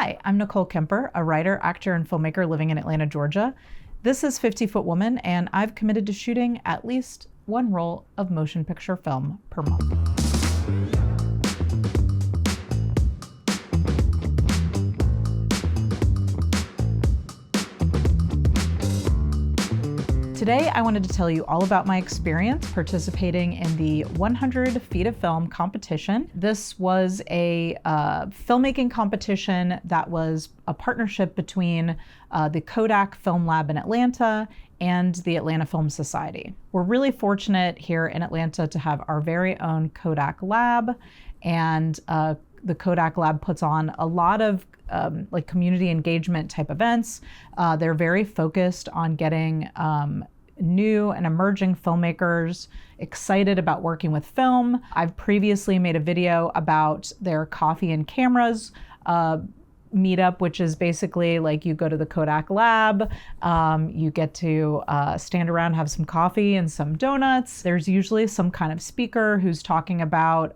Hi, I'm Nicole Kemper, a writer, actor, and filmmaker living in Atlanta, Georgia. This is 50 Foot Woman, and I've committed to shooting at least one roll of motion picture film per month. Today, I wanted to tell you all about my experience participating in the 100 Feet of Film competition. This was a filmmaking competition that was a partnership between the Kodak Film Lab in Atlanta and the Atlanta Film Society. We're really fortunate here in Atlanta to have our very own Kodak Lab, and the Kodak Lab puts on a lot of like community engagement type events. They're very focused on getting new and emerging filmmakers excited about working with film. I've previously made a video about their coffee and cameras meetup, which is basically like you go to the Kodak Lab, you get to stand around, have some coffee and some donuts. There's usually some kind of speaker who's talking about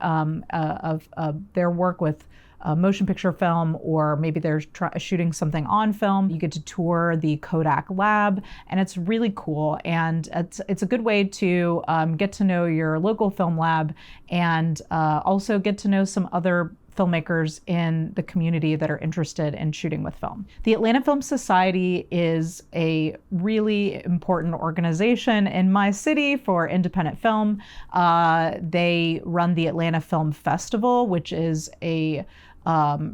their work with motion picture film, or maybe they're shooting something on film. You get to tour the Kodak Lab, and it's really cool. And it's a good way to get to know your local film lab, and also get to know some other filmmakers in the community that are interested in shooting with film. The Atlanta Film Society is a really important organization in my city for independent film. They run the Atlanta Film Festival, which is a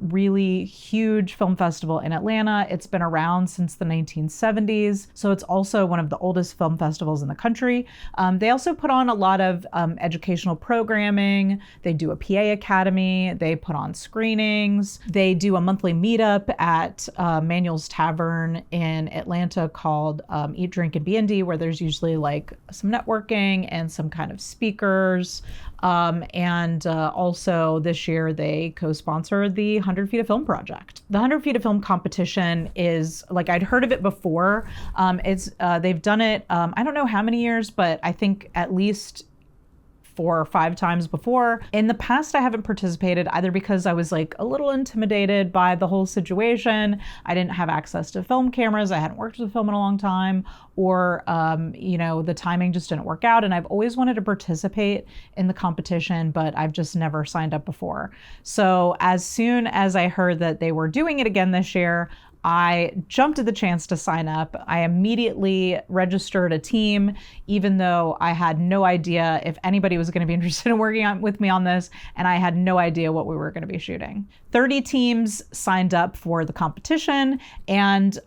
really huge film festival in Atlanta. It's been around since the 1970s, so it's also one of the oldest film festivals in the country. They also put on a lot of educational programming. They do a PA academy. They put on screenings. They do a monthly meetup at Manuel's Tavern in Atlanta called Eat, Drink, and B&D, where there's usually like some networking and some kind of speakers. Also this year they co-sponsored the 100 Feet of Film project. The 100 Feet of Film competition is, like, I'd heard of it before. They've done it, I don't know how many years, but I think at least 4 or 5 times before. In the past, I haven't participated either because I was like a little intimidated by the whole situation. I didn't have access to film cameras. I hadn't worked with film in a long time, or the timing just didn't work out. And I've always wanted to participate in the competition, but I've just never signed up before. So as soon as I heard that they were doing it again this year, I jumped at the chance to sign up. I immediately registered a team, even though I had no idea if anybody was going to be interested in working with me on this, and I had no idea what we were going to be shooting. 30 teams signed up for the competition, and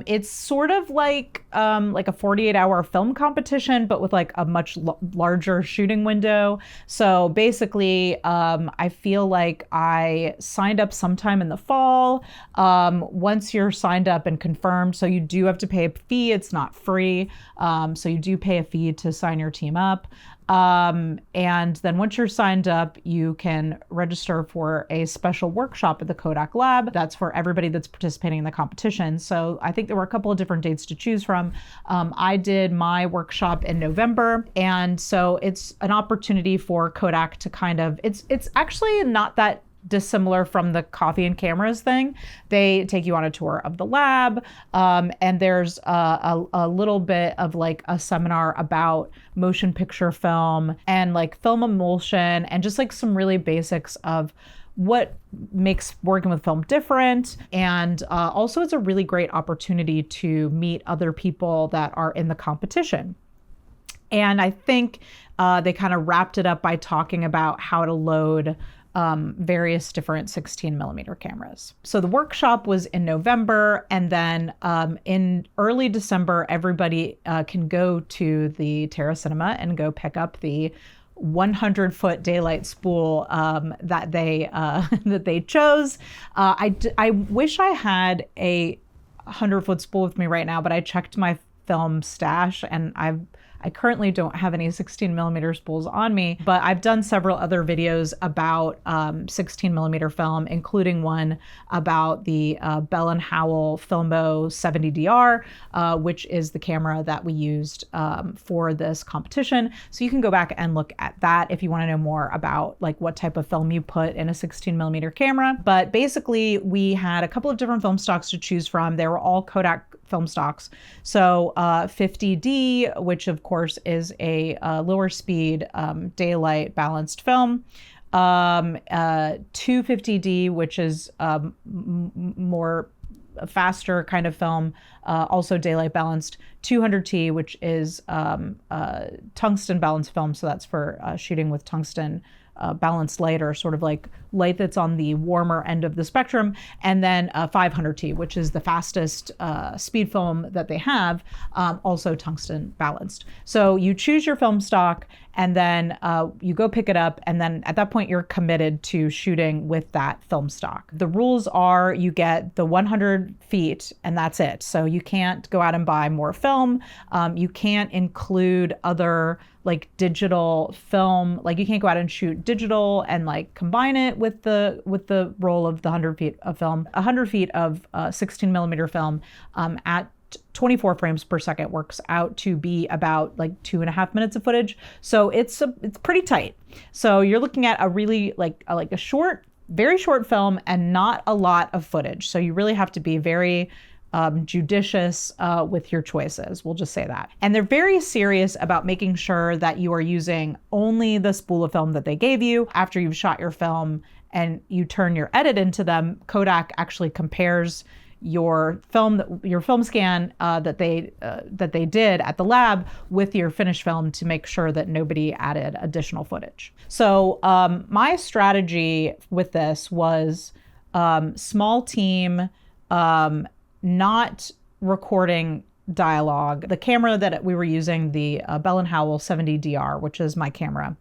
it's sort of like a 48-hour film competition, but with like a much larger shooting window. So basically, I feel like I signed up sometime in the fall. Once you're signed up and confirmed, so you do have to pay a fee. It's not free. So you do pay a fee to sign your team up. And then once you're signed up, you can register for a special workshop at the Kodak Lab. That's for everybody that's participating in the competition. So I think there were a couple of different dates to choose from. I did my workshop in November. And so it's an opportunity for Kodak to kind of, it's actually not that dissimilar from the coffee and cameras thing. They take you on a tour of the lab, and there's a little bit of like a seminar about motion picture film and like film emulsion, and just like some really basics of what makes working with film different. And also it's a really great opportunity to meet other people that are in the competition. And I think they kind of wrapped it up by talking about how to load various different 16mm cameras. So the workshop was in November, and then in early December, everybody can go to the Terra Cinema and go pick up the 100-foot daylight spool that they chose. I wish I had a 100-foot spool with me right now, but I checked my film stash and I I currently don't have any 16 millimeter spools on me, but I've done several other videos about 16 millimeter film, including one about the Bell & Howell Filmbo 70DR, which is the camera that we used for this competition. So you can go back and look at that if you want to know more about like what type of film you put in a 16 millimeter camera. But basically we had a couple of different film stocks to choose from. They were all Kodak film stocks. So 50D, which of course is a lower speed daylight balanced film. 250D, which is more faster kind of film, also daylight balanced. 200T, which is tungsten balanced film. So that's for shooting with tungsten balanced light, or sort of like light that's on the warmer end of the spectrum. And then 500T, which is the fastest speed film that they have, also tungsten balanced. So you choose your film stock, and then you go pick it up, and then at that point you're committed to shooting with that film stock. The rules are you get the 100 feet and that's it. So you can't go out and buy more film. You can't include other like digital film, like you can't go out and shoot digital and like combine it with the roll of the 100 feet of film. 100 feet of 16 millimeter film at 24 frames per second works out to be about like 2.5 minutes of footage. So it's pretty tight. So you're looking at a really like a short, very short film and not a lot of footage. So you really have to be very judicious with your choices. We'll just say that. And they're very serious about making sure that you are using only the spool of film that they gave you. After you've shot your film and you turn your edit into them, Kodak actually compares your film scan that they did at the lab with your finished film to make sure that nobody added additional footage. So my strategy with this was small team, not recording dialogue. The camera that we were using, the Bell & Howell 70DR, which is my camera,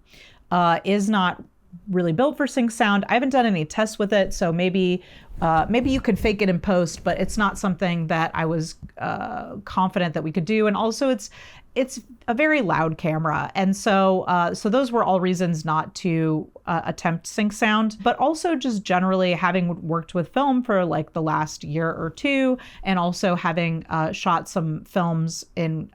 is not really built for sync sound. I haven't done any tests with it, so maybe you could fake it in post, but it's not something that I was confident that we could do. And also it's a very loud camera. And so those were all reasons not to attempt sync sound, but also just generally having worked with film for like the last year or two, and also having shot some films in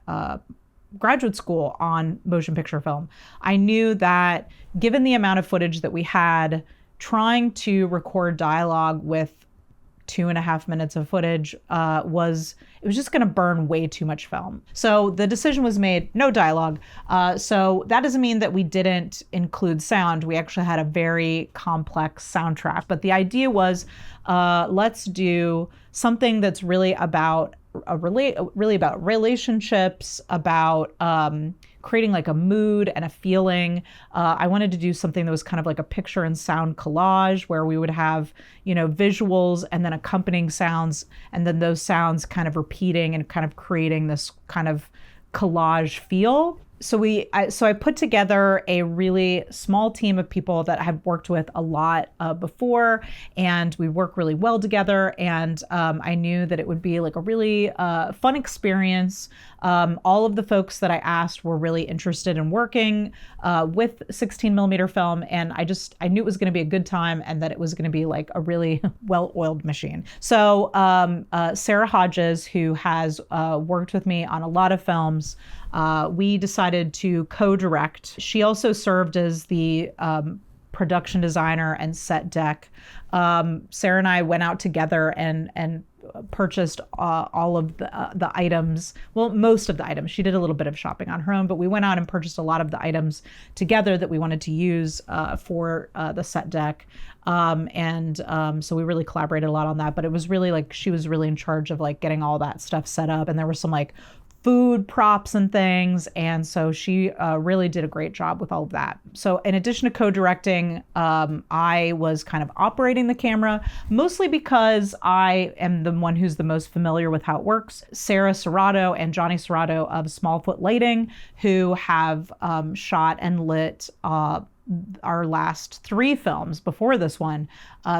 graduate school on motion picture film. I knew that given the amount of footage that we had, trying to record dialogue with 2.5 minutes of footage was just going to burn way too much film. So the decision was made, no dialogue. So that doesn't mean that we didn't include sound. We actually had a very complex soundtrack. But the idea was, let's do something that's really about relationships, about creating like a mood and a feeling. I wanted to do something that was kind of like a picture and sound collage, where we would have, visuals and then accompanying sounds, and then those sounds kind of repeating and kind of creating this kind of collage feel. So I put together a really small team of people that I've worked with a lot before, and we work really well together. And I knew that it would be like a really fun experience. All of the folks that I asked were really interested in working with 16 millimeter film, and I knew it was going to be a good time, and that it was going to be like a really well-oiled machine. So Sarah Hodges, who has worked with me on a lot of films, we decided to co-direct. She also served as the production designer and set deck. Sarah and I went out together and purchased all of the items. Well, most of the items. She did a little bit of shopping on her own, but we went out and purchased a lot of the items together that we wanted to use for the set deck. So we really collaborated a lot on that, but it was really like, she was really in charge of like getting all that stuff set up. And there were some like food props and things. And so she really did a great job with all of that. So in addition to co-directing, I was kind of operating the camera, mostly because I am the one who's the most familiar with how it works. Sarah Serrato and Johnny Serrato of Smallfoot Lighting, who have shot and lit our last 3 films before this one.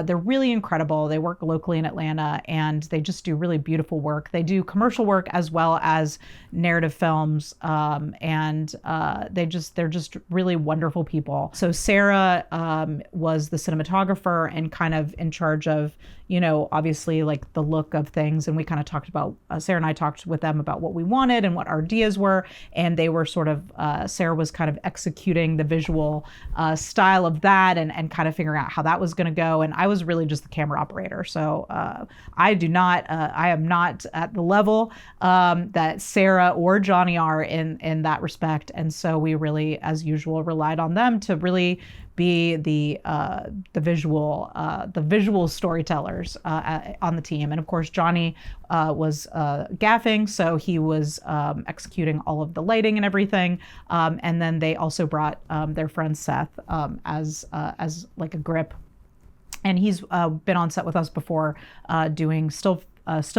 They're really incredible. They work locally in Atlanta, and they just do really beautiful work. They do commercial work as well as narrative films, and they're just really wonderful people. So Sarah was the cinematographer and kind of in charge of, obviously like the look of things. And we kind of talked about, Sarah and I talked with them about what we wanted and what our ideas were. And they were sort of, Sarah was kind of executing the visual style of that and kind of figuring out how that was going to go. And I was really just the camera operator. So I am not at the level that Sarah or Johnny are in that respect. And so we really, as usual, relied on them to really be the visual storytellers on the team. And of course, Johnny was gaffing, so he was executing all of the lighting and everything. And then they also brought their friend Seth as like a grip. And he's been on set with us before doing still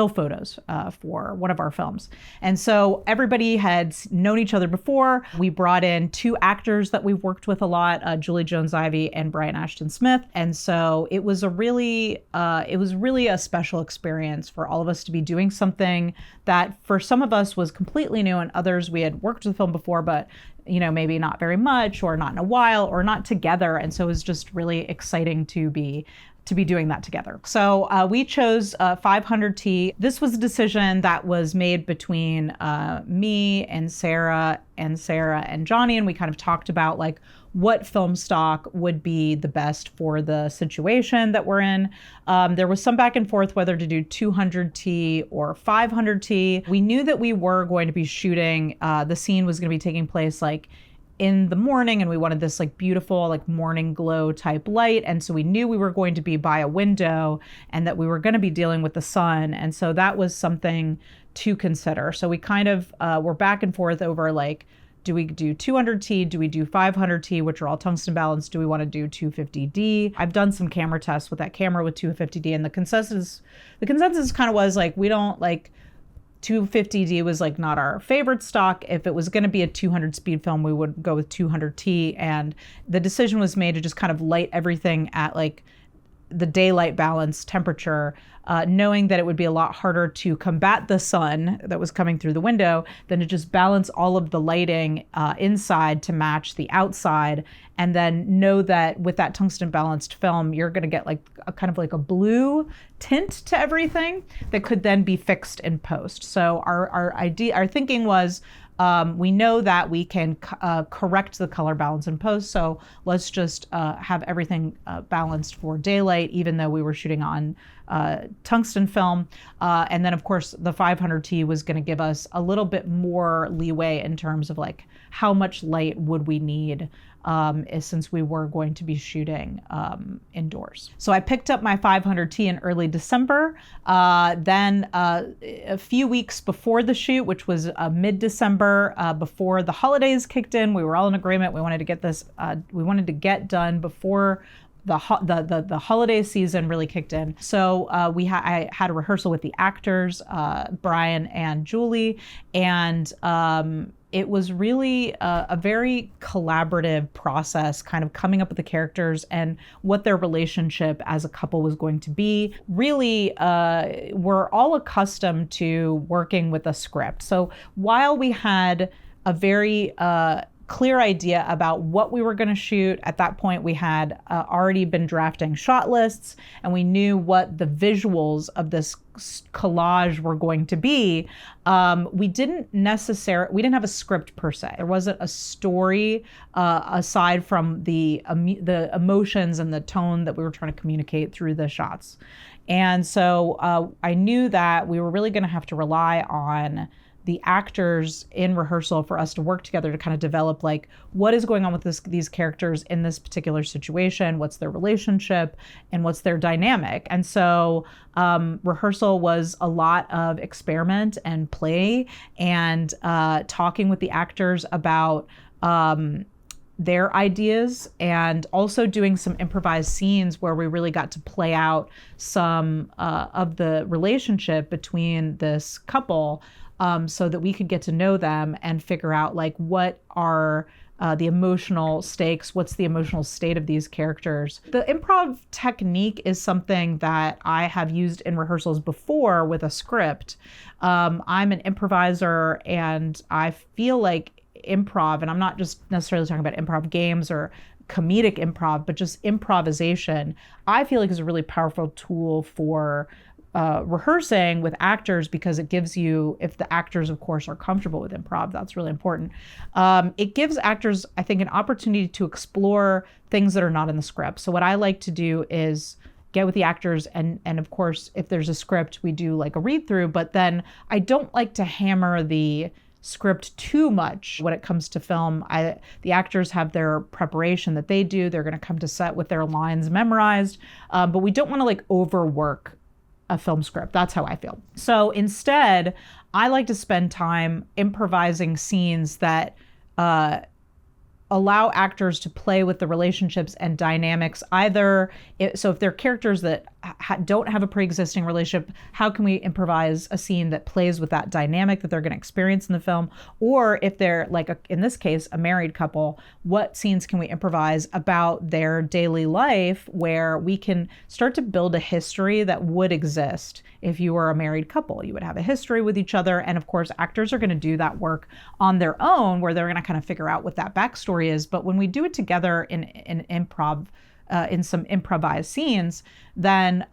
photos for one of our films. And so everybody had known each other before. We brought in 2 actors that we've worked with a lot, Julie Jones-Ivy and Brian Ashton Smith. And so it was really a special experience for all of us to be doing something that for some of us was completely new, and others we had worked with the film before, but maybe not very much, or not in a while, or not together. And so it was just really exciting to be doing that together. So we chose 500T. This was a decision that was made between me and Sarah and Johnny, and we kind of talked about like what film stock would be the best for the situation that we're in. There was some back and forth whether to do 200T or 500T. We knew that we were going to be shooting, the scene was going to be taking place like in the morning, and we wanted this like beautiful like morning glow type light. And so we knew we were going to be by a window and that we were going to be dealing with the sun. And so that was something to consider. So we kind of were back and forth over like, do we do 200T? Do we do 500T, which are all tungsten balanced? Do we want to do 250D? I've done some camera tests with that camera with 250D, and the consensus kind of was like, we don't like 250D was like not our favorite stock. If it was going to be a 200 speed film, we would go with 200T. And the decision was made to just kind of light everything at like the daylight balance temperature, knowing that it would be a lot harder to combat the sun that was coming through the window than to just balance all of the lighting inside to match the outside. And then know that with that tungsten balanced film, you're going to get like a kind of like a blue tint to everything that could then be fixed in post. So our thinking was, we know that we can correct the color balance in post, so let's just have everything balanced for daylight, even though we were shooting on tungsten film. And then, of course, the 500T was going to give us a little bit more leeway in terms of like how much light would we need, since we were going to be shooting indoors. So I picked up my 500T in early December. Then a few weeks before the shoot, which was mid-December, before the holidays kicked in, we were all in agreement. We wanted to get this, we wanted to get done before the holiday season really kicked in. So I had a rehearsal with the actors, Brian and Julie, and it was really a very collaborative process, kind of coming up with the characters and what their relationship as a couple was going to be. Really, we're all accustomed to working with a script. So while we had a very clear idea about what we were going to shoot. At that point, we had already been drafting shot lists, and we knew what the visuals of this collage were going to be. We didn't have a script per se. There wasn't a story aside from the emotions and the tone that we were trying to communicate through the shots. And so I knew that we were really going to have to rely on the actors in rehearsal for us to work together to kind of develop like what is going on with these characters in this particular situation, what's their relationship, and what's their dynamic. And so rehearsal was a lot of experiment and play and talking with the actors about their ideas, and also doing some improvised scenes where we really got to play out some of the relationship between this couple, so that we could get to know them and figure out like what our the emotional stakes, what's the emotional state of these characters. The improv technique is something that I have used in rehearsals before with a script. I'm an improviser, and I feel like improv, and I'm not just necessarily talking about improv games or comedic improv, but just improvisation, I feel like is a really powerful tool for rehearsing with actors, because it gives you, if the actors, of course, are comfortable with improv, that's really important. It gives actors, I think, an opportunity to explore things that are not in the script. So what I like to do is get with the actors, and of course, if there's a script, we do like a read through, but then I don't like to hammer the script too much when it comes to film. The actors have their preparation that they do. They're going to come to set with their lines memorized, but we don't want to like overwork a film script. That's how I feel. So instead, I like to spend time improvising scenes that allow actors to play with the relationships and dynamics. So if they're characters that don't have a pre-existing relationship, how can we improvise a scene that plays with that dynamic that they're going to experience in the film? Or if they're like, in this case, a married couple, what scenes can we improvise about their daily life where we can start to build a history that would exist if you were a married couple? You would have a history with each other. And of course, actors are going to do that work on their own, where they're going to kind of figure out what that backstory is. But when we do it together in improv, in some improvised scenes, then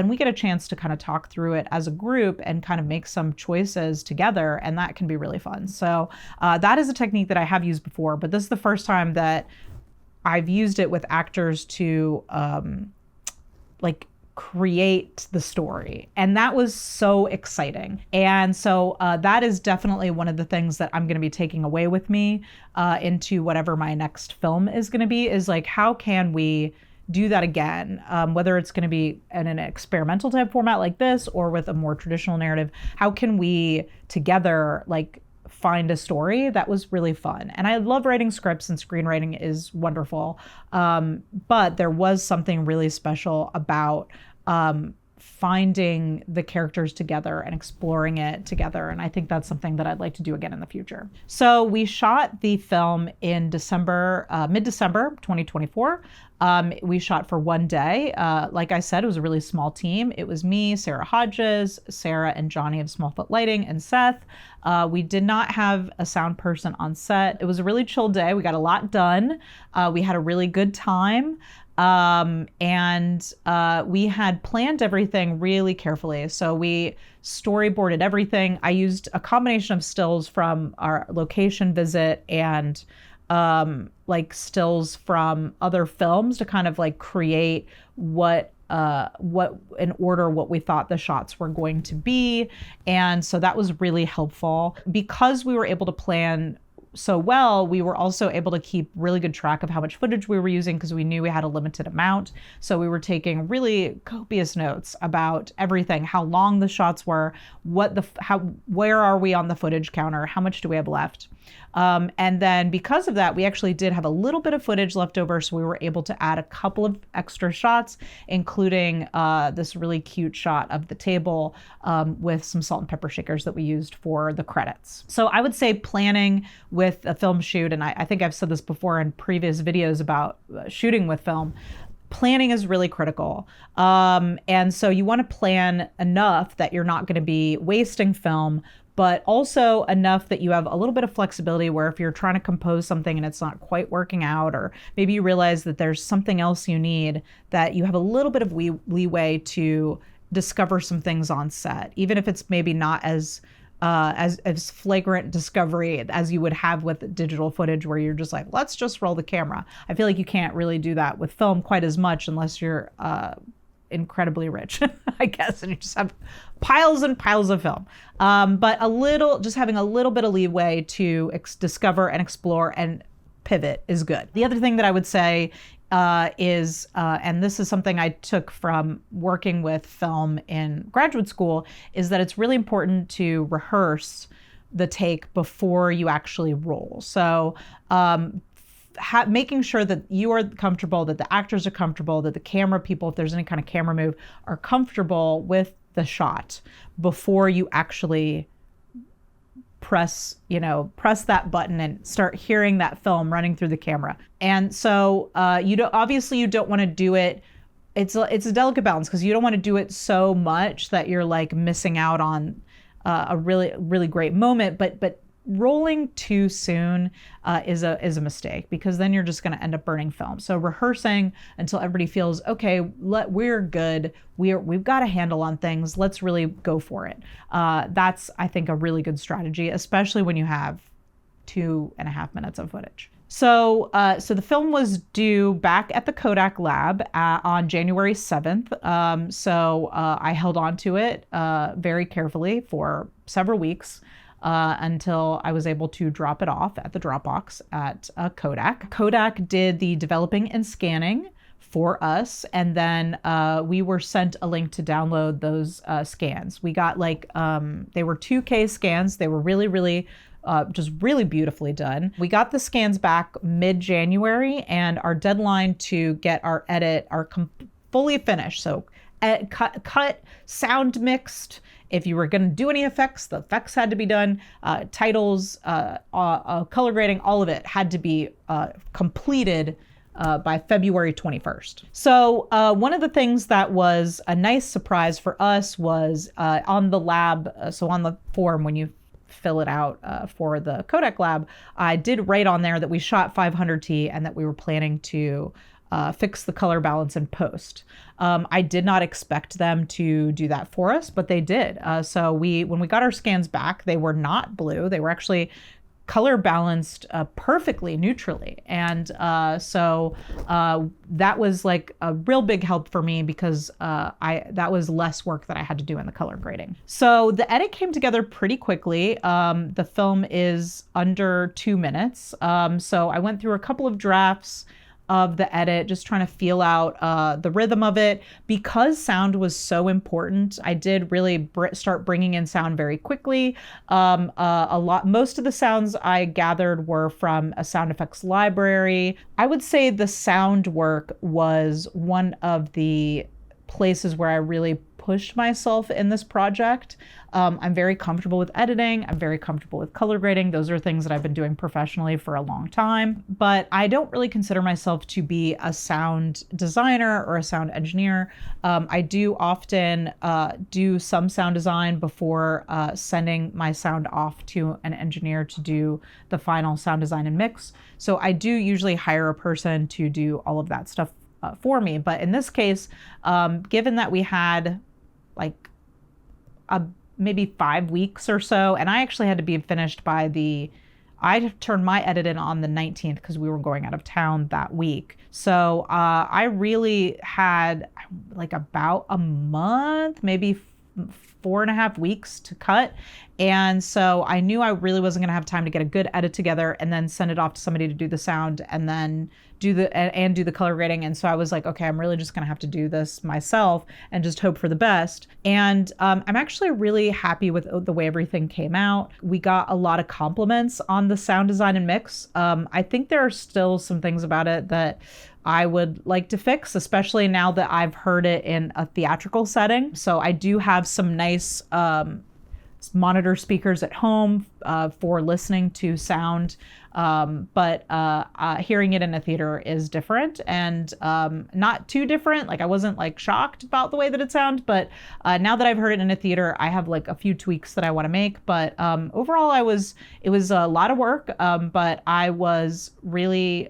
we get a chance to kind of talk through it as a group and kind of make some choices together, and that can be really fun. So that is a technique that I have used before, but this is the first time that I've used it with actors to like create the story. And that was so exciting. And so that is definitely one of the things that I'm going to be taking away with me into whatever my next film is going to be, is like, how can we do that again? Whether it's going to be in an experimental type format like this or with a more traditional narrative, how can we together like find a story that was really fun? And I love writing scripts, and screenwriting is wonderful. But there was something really special about finding the characters together and exploring it together. And I think that's something that I'd like to do again in the future. So we shot the film in December, mid-December 2024. We shot for one day. Like I said, it was a really small team. It was me, Sarah Hodges, Sarah and Johnny of Smallfoot Lighting, and Seth. We did not have a sound person on set. It was a really chill day. We got a lot done. We had a really good time. And we had planned everything really carefully. So we storyboarded everything. I used a combination of stills from our location visit and like stills from other films to kind of like create what in order what we thought the shots were going to be. And so that was really helpful. Because we were able to plan so well, we were also able to keep really good track of how much footage we were using, because we knew we had a limited amount. So we were taking really copious notes about everything, how long the shots were, where are we on the footage counter, how much do we have left. And then because of that, we actually did have a little bit of footage left over, so we were able to add a couple of extra shots, including this really cute shot of the table with some salt and pepper shakers that we used for the credits. So I would say planning with a film shoot, and I think I've said this before in previous videos about shooting with film, planning is really critical. And so you want to plan enough that you're not going to be wasting film, but also enough that you have a little bit of flexibility, where if you're trying to compose something and it's not quite working out, or maybe you realize that there's something else you need, that you have a little bit of leeway to discover some things on set, even if it's maybe not as flagrant discovery as you would have with digital footage, where you're just like, let's just roll the camera. I feel like you can't really do that with film quite as much unless you're incredibly rich, I guess, and you just have piles and piles of film. But just having a little bit of leeway to discover and explore and pivot is good. The other thing that I would say is, and this is something I took from working with film in graduate school, is that it's really important to rehearse the take before you actually roll. So making sure that you are comfortable, that the actors are comfortable, that the camera people, if there's any kind of camera move, are comfortable with the shot before you actually press that button and start hearing that film running through the camera. And so obviously you don't want to do it. It's a delicate balance because you don't want to do it so much that you're like missing out on a really, really great moment. But rolling too soon is a mistake, because then you're just going to end up burning film. So rehearsing until everybody feels okay, we're good, we've got a handle on things, let's really go for it. That's, I think, a really good strategy, especially when you have 2.5 minutes of footage. So the film was due back at the Kodak lab on January 7th. So I held on to it very carefully for several weeks until I was able to drop it off at the Dropbox at Kodak. Kodak did the developing and scanning for us, and then we were sent a link to download those scans. We got they were 2K scans. They were really just really beautifully done. We got the scans back mid-January, and our deadline to get our edit fully finished. So cut, sound mixed. If you were going to do any effects, the effects had to be done. Titles, color grading, all of it had to be completed by February 21st. So one of the things that was a nice surprise for us was on the lab, so on the form when you fill it out for the Kodak lab, I did write on there that we shot 500T and that we were planning to fix the color balance in post. I did not expect them to do that for us, but they did. So when we got our scans back, they were not blue. They were actually color balanced perfectly neutrally. And so that was like a real big help for me, because that was less work that I had to do in the color grading. So the edit came together pretty quickly. The film is under 2 minutes. So I went through a couple of drafts of the edit, just trying to feel out the rhythm of it. Because sound was so important, I did really start bringing in sound very quickly. Most of the sounds I gathered were from a sound effects library. I would say the sound work was one of the places where I really pushed myself in this project. I'm very comfortable with editing. I'm very comfortable with color grading. Those are things that I've been doing professionally for a long time, but I don't really consider myself to be a sound designer or a sound engineer. I do often do some sound design before sending my sound off to an engineer to do the final sound design and mix. So I do usually hire a person to do all of that stuff for me. But in this case, given that we had like maybe 5 weeks or so, and I actually had to be finished I turned my edit in on the 19th because we were going out of town that week. So I really had like about a month, maybe 4.5 weeks to cut. And so I knew I really wasn't going to have time to get a good edit together and then send it off to somebody to do the sound and then do the color grading. And so I was like, okay, I'm really just going to have to do this myself and just hope for the best. And I'm actually really happy with the way everything came out. We got a lot of compliments on the sound design and mix. I think there are still some things about it that I would like to fix, especially now that I've heard it in a theatrical setting. So I do have some nice monitor speakers at home for listening to sound, but hearing it in a theater is different, and not too different. Like I wasn't like shocked about the way that it sounds, but now that I've heard it in a theater, I have like a few tweaks that I want to make. But overall, it was a lot of work, but I was really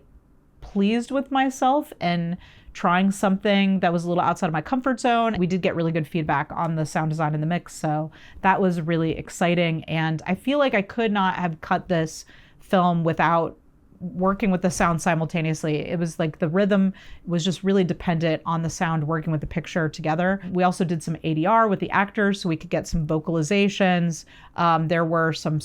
pleased with myself and trying something that was a little outside of my comfort zone. We did get really good feedback on the sound design and the mix, so that was really exciting. And I feel like I could not have cut this film without working with the sound simultaneously. It was like the rhythm was just really dependent on the sound working with the picture together. We also did some ADR with the actors so we could get some vocalizations. There were some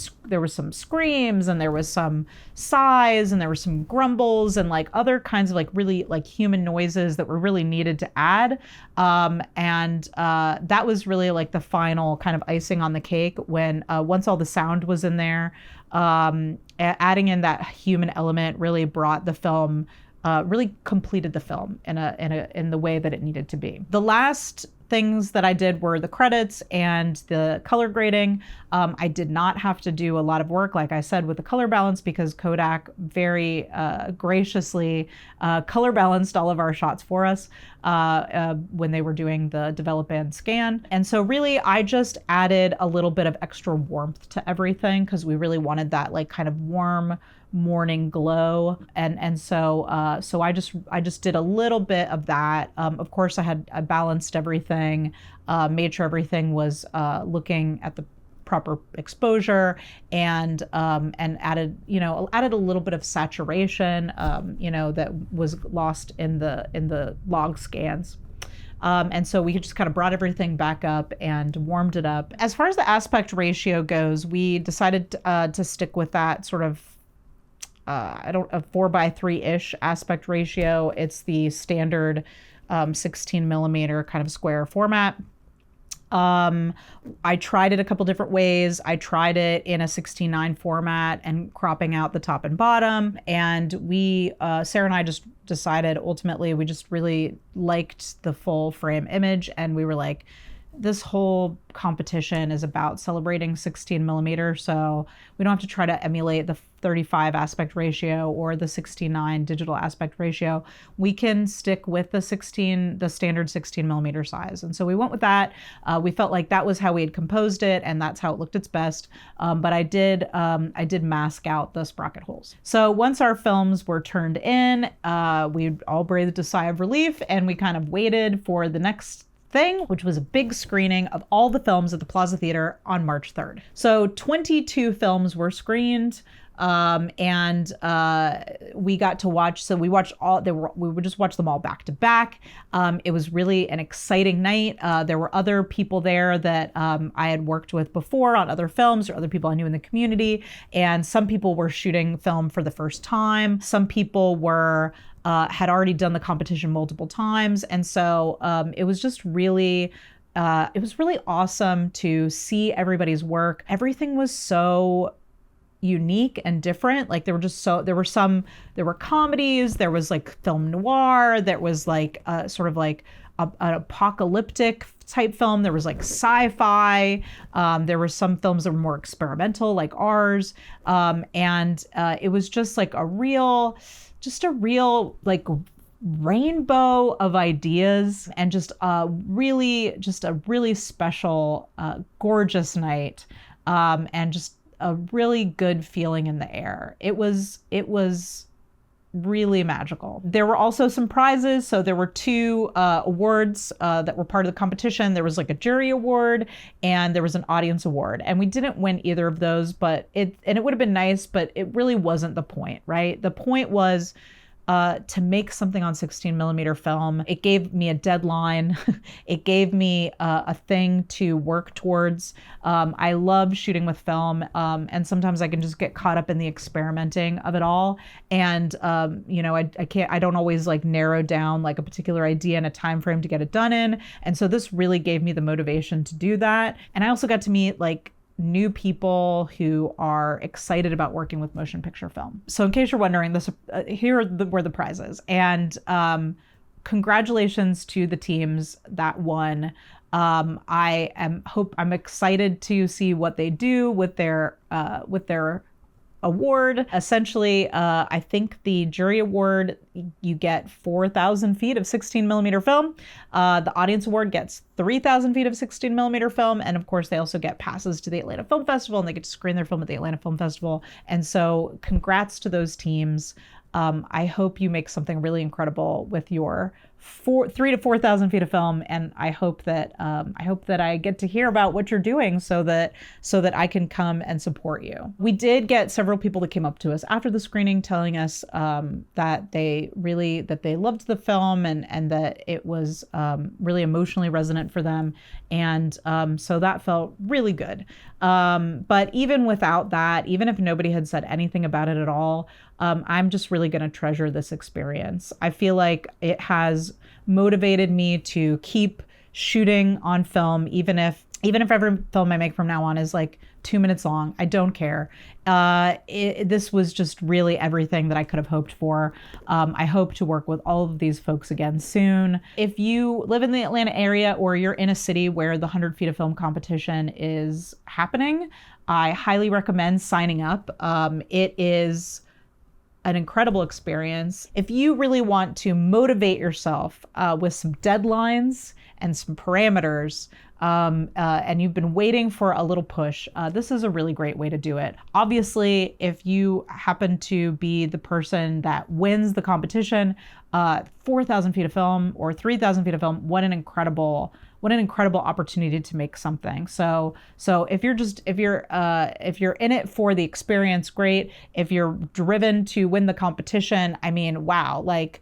screams, and there was some sighs, and there were some grumbles, and like other kinds of like really like human noises that were really needed to add. And that was really like the final kind of icing on the cake when once all the sound was in there. Adding in that human element really brought the film, really completed the film in the way that it needed to be. The last things that I did were the credits and the color grading. I did not have to do a lot of work, like I said, with the color balance, because Kodak very graciously color balanced all of our shots for us when they were doing the develop and scan. And so really I just added a little bit of extra warmth to everything, because we really wanted that like kind of warm morning glow. And so I just did a little bit of that. Of course I balanced everything, made sure everything was looking at the proper exposure, and added a little bit of saturation, that was lost in the log scans. And so we just kind of brought everything back up and warmed it up. As far as the aspect ratio goes, we decided to stick with that sort of a 4:3-ish aspect ratio. It's the standard 16 millimeter kind of square format. I tried it a couple different ways. I tried it in a 16:9 format and cropping out the top and bottom. And Sarah and I just decided ultimately we just really liked the full frame image. And we were like, this whole competition is about celebrating 16 millimeter. So we don't have to try to emulate the 35 aspect ratio or the 16:9 digital aspect ratio. We can stick with the standard 16 millimeter size. And so we went with that. We felt like that was how we had composed it, and that's how it looked its best. But I did mask out the sprocket holes. So once our films were turned in, we all breathed a sigh of relief, and we kind of waited for the next thing, which was a big screening of all the films at the Plaza Theater on March 3rd. So 22 films were screened. And we got to watch, so we watched we would just watch them all back to back. It was really an exciting night. There were other people there that I had worked with before on other films, or other people I knew in the community. And some people were shooting film for the first time. Some people had already done the competition multiple times. And so it was just really awesome to see everybody's work. Everything was so unique and different. Like there were comedies, there was like film noir, there was like sort of like an apocalyptic type film, there was like sci-fi, there were some films that were more experimental like ours, and it was just like a real like rainbow of ideas, and just a really special gorgeous night, and just a really good feeling in the air. It was really magical. There were also some prizes. So there were 2 awards that were part of the competition. There was like a jury award and there was an audience award. And we didn't win either of those, but it would have been nice, but it really wasn't the point, right? The point was to make something on 16 millimeter film. It gave me a deadline. It gave me a thing to work towards. I love shooting with film, and sometimes I can just get caught up in the experimenting of it all. And I don't always like narrow down like a particular idea and a time frame to get it done in. And so this really gave me the motivation to do that. And I also got to meet like new people who are excited about working with motion picture film. So in case you're wondering, here were the prizes. And congratulations to the teams that won. I'm excited to see what they do with their award. Essentially, I think the jury award, you get 4,000 feet of 16 millimeter film. The audience award gets 3,000 feet of 16 millimeter film. And of course, they also get passes to the Atlanta Film Festival, and they get to screen their film at the Atlanta Film Festival. And so congrats to those teams. I hope you make something really incredible with your 3,000 to 4,000 feet of film, and I hope that I get to hear about what you're doing so that I can come and support you. We did get several people that came up to us after the screening telling us that they loved the film, and that it was really emotionally resonant for them, and so that felt really good. But even without that, even if nobody had said anything about it at all, I'm just really going to treasure this experience. I feel like it has motivated me to keep shooting on film, even if Even if every film I make from now on is like 2 minutes long, I don't care. This was just really everything that I could have hoped for. I hope to work with all of these folks again soon. If you live in the Atlanta area or you're in a city where the 100 Feet of Film competition is happening, I highly recommend signing up. It is an incredible experience. If you really want to motivate yourself with some deadlines and some parameters, and you've been waiting for a little push, this is a really great way to do it. Obviously, if you happen to be the person that wins the competition, 4,000 feet of film or 3,000 feet of film, what an incredible opportunity to make something. So if you're in it for the experience, great. If you're driven to win the competition, I mean, wow, like,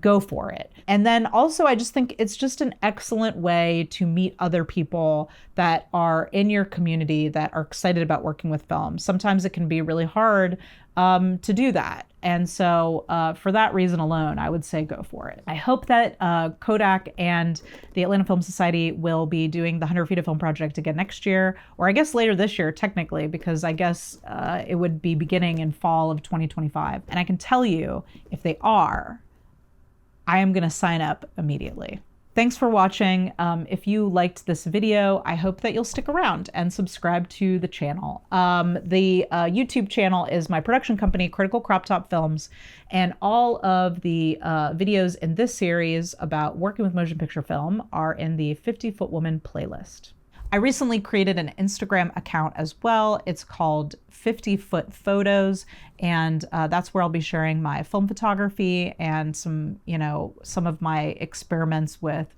go for it. And then also, I just think it's just an excellent way to meet other people that are in your community that are excited about working with film. Sometimes it can be really hard to do that. And so for that reason alone, I would say go for it. I hope that Kodak and the Atlanta Film Society will be doing the 100 Feet of Film project again next year, or I guess later this year, technically, because I guess it would be beginning in fall of 2025. And I can tell you, if they are, I am going to sign up immediately. Thanks for watching. If you liked this video, I hope that you'll stick around and subscribe to the channel. The YouTube channel is my production company, Critical Crop Top Films, and all of the videos in this series about working with motion picture film are in the 50 Foot Woman playlist. I recently created an Instagram account as well. It's called 50 Foot Photos, and that's where I'll be sharing my film photography and some of my experiments with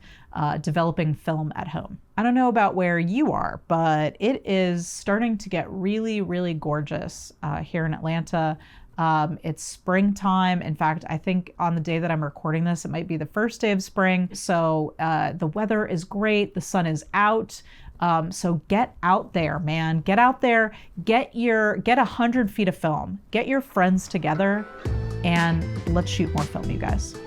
developing film at home. I don't know about where you are, but it is starting to get really, really gorgeous here in Atlanta. It's springtime. In fact, I think on the day that I'm recording this, it might be the first day of spring. So the weather is great. The sun is out. So get out there, man. Get out there, get 100 feet of film, get your friends together, and let's shoot more film, you guys.